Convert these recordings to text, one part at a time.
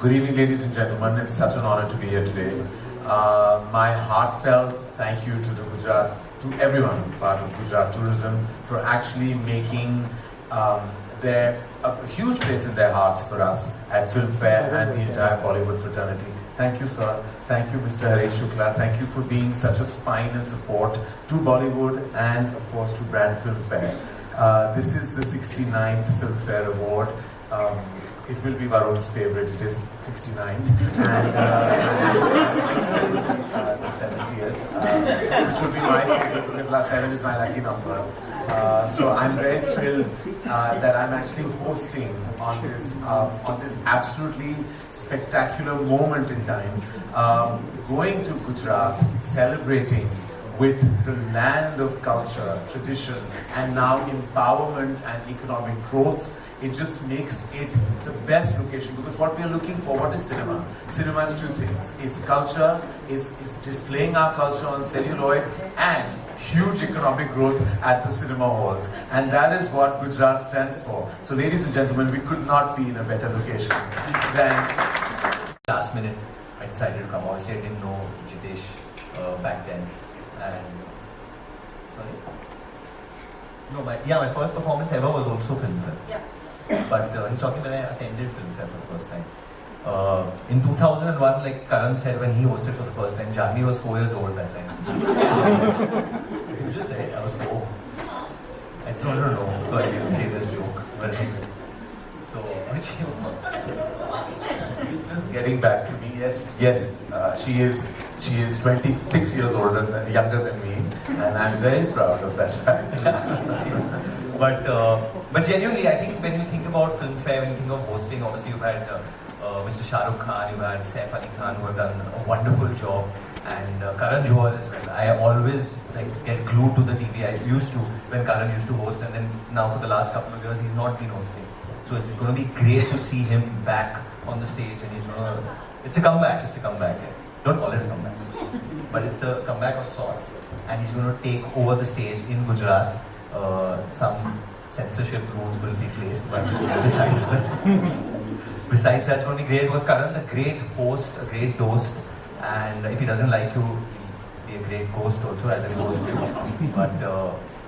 Good evening, ladies and gentlemen. It's such an honor to be here today. My heartfelt thank you to to everyone part of Gujarat Tourism for actually making a huge place in their hearts for us at Filmfare and the entire Bollywood fraternity. Thank you, sir. Thank you, Mr. Harish Shukla. Thank you for being such a spine and support to Bollywood and, of course, to brand Filmfare. This is the 69th Filmfare Award. It will be Varun's favorite. It is 69th, and next year will be the 70th, which will be my favorite because last 7 is my lucky number. So I'm very thrilled that I'm actually hosting on this absolutely spectacular moment in time, going to Gujarat, celebrating with the land of culture, tradition, and now empowerment and economic growth. It just makes it the best location, because what we are looking for, what is cinema? Cinema is two things. Is culture, is displaying our culture on celluloid, and huge economic growth at the cinema halls. And that is what Gujarat stands for. So ladies and gentlemen, we could not be in a better location than... Last minute, I decided to come. Obviously, I didn't know Jitesh back then. And... Sorry? No, my first performance ever was also Filmfare. Yeah. But he's talking when I attended Filmfare for the first time. In 2001, like Karan said, when he hosted for the first time, Janhvi was 4 years old that time. You just said I was 4. I just wanted to know, so I didn't say this joke. But anyway. So, he's just getting back to me. Yes, she is 26 years younger than me, and I'm very proud of that fact. But genuinely, I think when you think about Filmfare, when you think of hosting, obviously you've had Mr. Shah Rukh Khan, you've had Saif Ali Khan, who have done a wonderful job, and Karan Johar as well. I always get glued to the TV. I used to when Karan used to host, and then now for the last couple of years he's not been hosting. So it's going to be great to see him back on the stage, and it's a comeback. It's a comeback. Don't call it a comeback, but it's a comeback of sorts, and he's going to take over the stage in Gujarat. Some censorship rules will be placed, but besides that, it's going to be great because Karan's a great host, a great host, and if he doesn't like you, he'll be a great ghost also as a host. But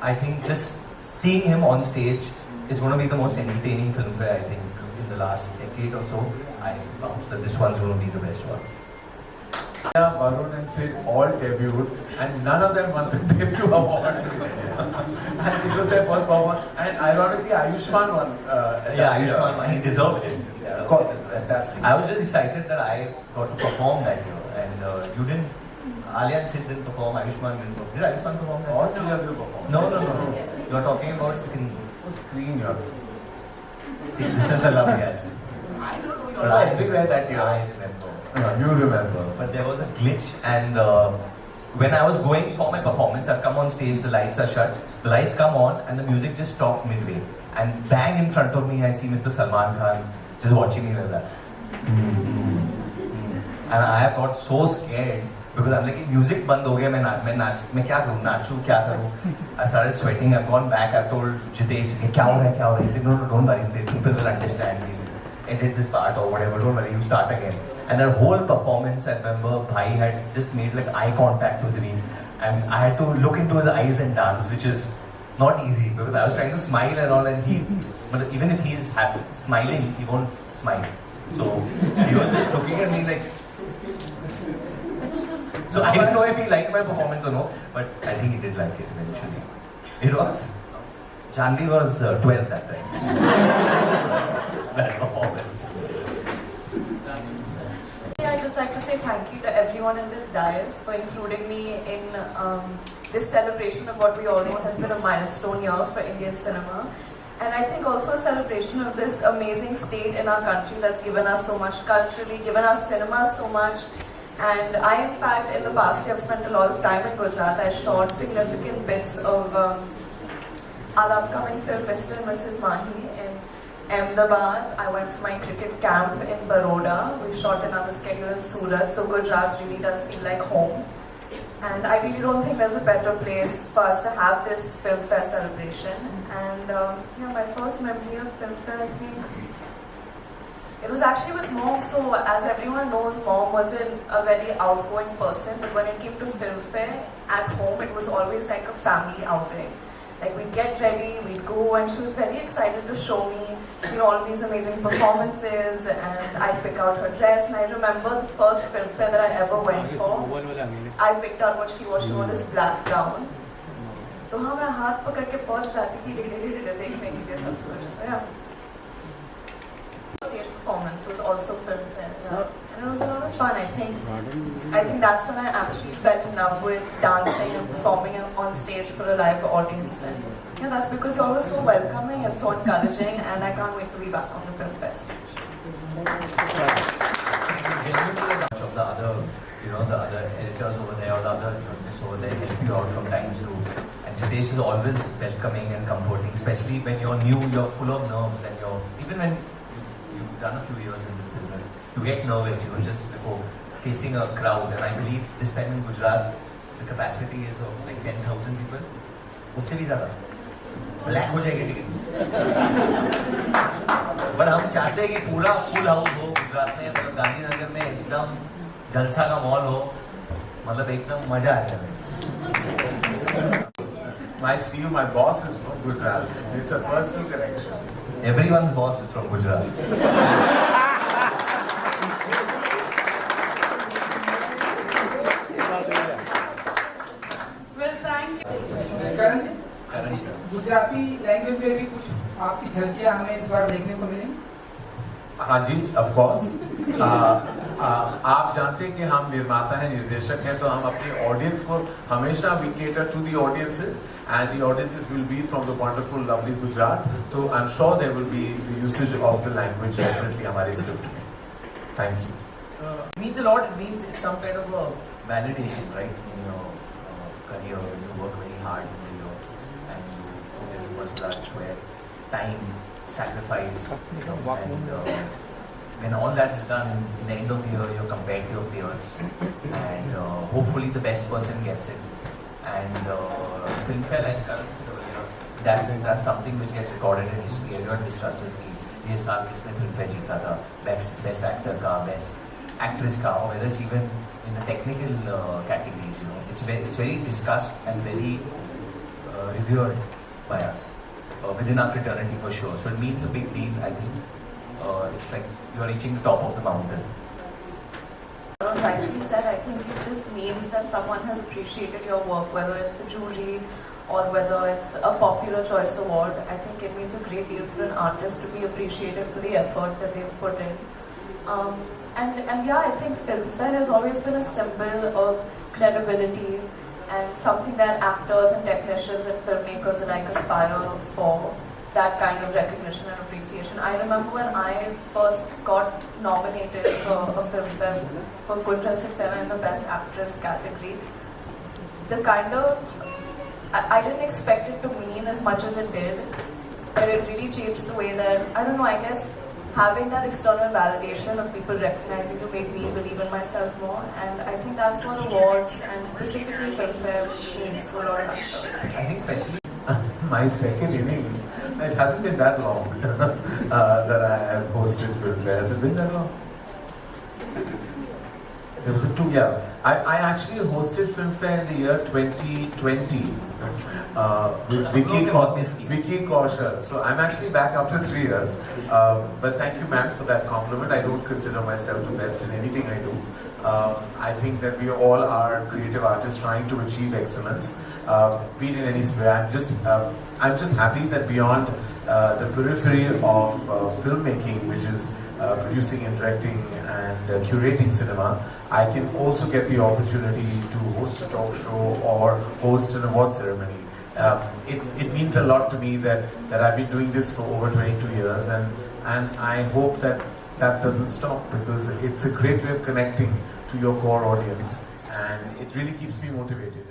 I think just seeing him on stage is going to be the most entertaining Filmfare, I think, in the last decade or so. I vouch that this one's going to be the best one. Varun and Sid all debuted, and none of them won the debut award. And it was their first performance. And ironically, Ayushmann won. Ayushmann won. He deserved it. Yeah, of course, it's fantastic. I was just excited that I got to perform that year, and you didn't. Alia and Sid didn't perform. Ayushmann didn't perform. Did Ayushmann perform that? All three of you performed. No. You're talking about screen. Oh, screen, yeah. See, this is the love, yes. I don't know. You're everywhere that year. I remember. Yeah, you remember. But there was a glitch, and when I was going for my performance, I've come on stage, the lights are shut, the lights come on, and the music just stopped midway. And bang in front of me, I see Mr. Salman Khan just watching me like that. And I got so scared because I'm like, music band ho gaya, main kya karu, nachu, kya karu. I started sweating. I've gone back. I've told Jitesh, kya ho raha hai? He said, no, don't worry, people will understand. We'll edit this part or whatever. Don't worry, you start again. And that whole performance, I remember Bhai had just made like eye contact with me, and I had to look into his eyes and dance, which is not easy because I was trying to smile and all, and but even if he's happy, smiling, he won't smile. So he was just looking at me like. So I don't know if he liked my performance or no, but I think he did like it eventually. It was. Janhvi was 12 that time. That performance. I'd just like to say thank you to everyone in this dais for including me in this celebration of what we all know has been a milestone year for Indian cinema. And I think also a celebration of this amazing state in our country that's given us so much culturally, given us cinema so much. And I, in fact, in the past year, have spent a lot of time in Gujarat. I shot significant bits of our upcoming film, Mr. and Mrs. Mahi, in Ahmedabad. I went for my cricket camp in Baroda. We shot another schedule in Surat, so Gujarat really does feel like home. And I really don't think there's a better place for us to have this Filmfare celebration. And my first memory of Filmfare, I think, It was actually with mom, so as everyone knows, mom wasn't a very outgoing person, but when it came to Filmfare, at home it was always like a family outing. Like we'd get ready, we'd go, and she was very excited to show me, all these amazing performances, and I'd pick out her dress. And I remember the first Filmfare that I ever went for, I picked out what she wore. She wore this black gown. तो हाँ मैं हाथ पकड़ के पहुँच जाती थी देखने के लिए सब कुछ. So yeah. Stage performance was also Filmfare, and it was a lot of fun. I think that's when I actually fell in love with dancing and performing on stage for a live audience. And yeah, that's because you're always so welcoming and so encouraging, and I can't wait to be back on the Filmfare stage. Genuinely, much of the other, the other editors over there or the other journalists over there help you out from time to time. And Jitesh is always welcoming and comforting, especially when you're new, you're full of nerves, and even when you've done a few years in this business, you get nervous, just before facing a crowd. And I believe this time in Gujarat, the capacity is of like 10,000 people. उससे भी ज़्यादा black हो जाएगी tickets. पर हम चाहते हैं कि पूरा फुल हाउस हो गुजरात में, मतलब गांधीनगर में एकदम जलसा का मॉल हो, मतलब एकदम मजा आ जाए. My CEO, my boss is from Gujarat. It's a personal connection. Everyone's boss is from Gujarat. Well, thank you. Karan ji, Gujarati language में भी कुछ आपकी झलकियां हमें इस बार देखने को मिली. हाँ जी, of course. आप जानते हैं कि हम निर्माता हैं, निर्देशक हैं, तो हम अपने ऑडियंस को हमेशा we cater to the audiences, and the audiences will be from the wonderful, lovely Gujarat. So I'm sure there will be the usage of the language definitely हमारे स्क्रिप्ट में. Thank you. It means a lot. It means it's some kind of a validation, right, in your career. When you work very hard in the year and you put in so much blood, sweat, time, sacrifice, and when all that is done, in the end of the year, you're compared to your peers, and hopefully the best person gets it. And Filmfare, like Karan said earlier, that's something which gets recorded in history. Everyone discusses कि ये साल किसने Filmfare जीता था, best actor का, best actress का, or whether it's even in the technical categories. It's very discussed and very revered by us within our fraternity for sure. So it means a big deal, I think. It's like you're reaching the top of the mountain. Varun rightly said, I think it just means that someone has appreciated your work, whether it's the jury or whether it's a popular choice award. I think it means a great deal for an artist to be appreciated for the effort that they've put in. And yeah, I think Filmfare has always been a symbol of credibility and something that actors and technicians and filmmakers alike aspire for. That kind of recognition and appreciation. I remember when I first got nominated for a Filmfare for Gujarat Tourism in the Best Actress category. The kind of, I didn't expect it to mean as much as it did, but it really changed the way that, I don't know, I guess having that external validation of people recognizing you made me believe in myself more, and I think that's what awards and specifically Filmfare means to a lot of actors. I think especially My second innings, it hasn't been that long that I have hosted Filmfare. Has it been that long? There was a 2 year. I actually hosted Filmfare in the year 2020 with Vicky Kaushal. So I'm actually back after 3 years. But thank you, ma'am, for that compliment. I don't consider myself the best in anything I do. I think that we all are creative artists trying to achieve excellence, be it in any sphere. I'm just happy that beyond the periphery of filmmaking, which is producing and directing and curating cinema, I can also get the opportunity to host a talk show or host an award ceremony. It means a lot to me that I've been doing this for over 22 years, and I hope that doesn't stop, because it's a great way of connecting to your core audience, and it really keeps me motivated.